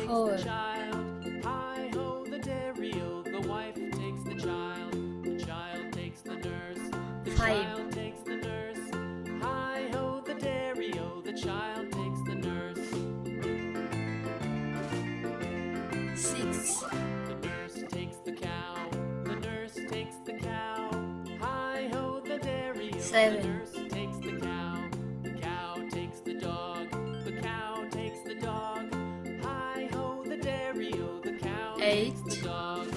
takes the child. Hi-ho, the dairy-o, the wife takes the child. The child takes the nurse. The child takes the nurse. Hi-ho, the dairy-o, the child takes the nurse. 6. The nurse takes the cow. The nurse takes the cow. Hi-ho, the dairy-o, the 7. nurse takes the cow. The cow takes the dog. The cow takes the dog. Hi-ho, the dairy-o, the cow 8. takes the dog.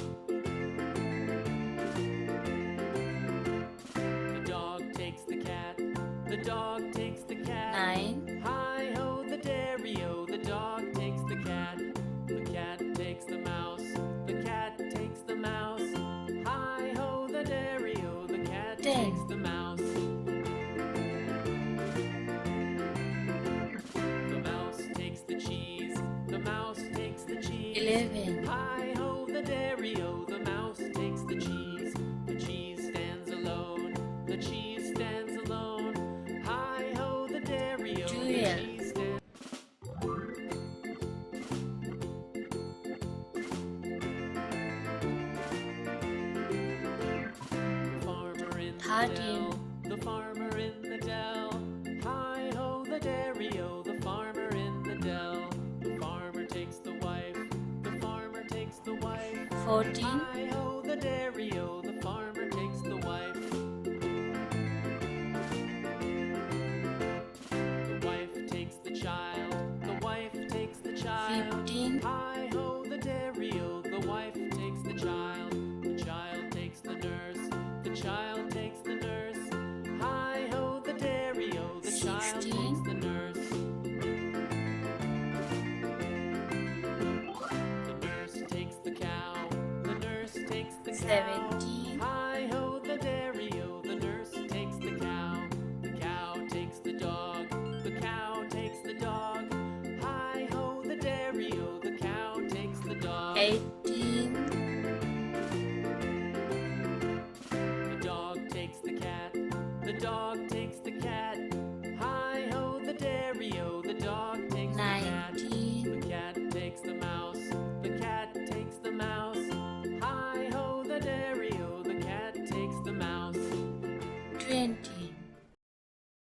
The dog takes the cat. The dog takes the cat. 9. Hi-ho, the dairy-o, the dog takes the cat. The cat takes the mouse. The cat takes the mouse. Hi-ho, the dairy-o, the cat 10. takes the mouse. The mouse takes the cheese. The mouse takes the cheese. 11. Hi-ho, the dairy-o, the mouse takes the cheese. The cheese stands alone. The cheese stands alone. Hi-ho, the dairy-o, the 12. cheese stands. The farmer in the dell. Hi-ho, the dairy-o, the farmer in the dell. The farmer takes the wife. The farmer takes the wife. 14. Hi-ho, the dairy-o, the farmer takes the wife. The wife takes the child. The wife takes the child. 15. Hi-ho, the dairy-o, the wife takes the child. The child takes the nurse. The child takes the nurse. Hi-ho, the dairy-o, the child 16. takes the nurse. The nurse takes the cow. The nurse takes the cow. 17. Hi-ho, the dairy-o, the nurse takes the cow. The cow takes the dog. The cow takes the dog. Hi-ho, the dairy-o, the cow takes the dog. 18. The dog takes the cat. The dog takes the cat. Hi-ho, the dairy-o, the dog takes the cat. 19. The cat takes the mouse. The cat takes the mouse. Hi-ho, the dairy-o, the cat takes the mouse. 20.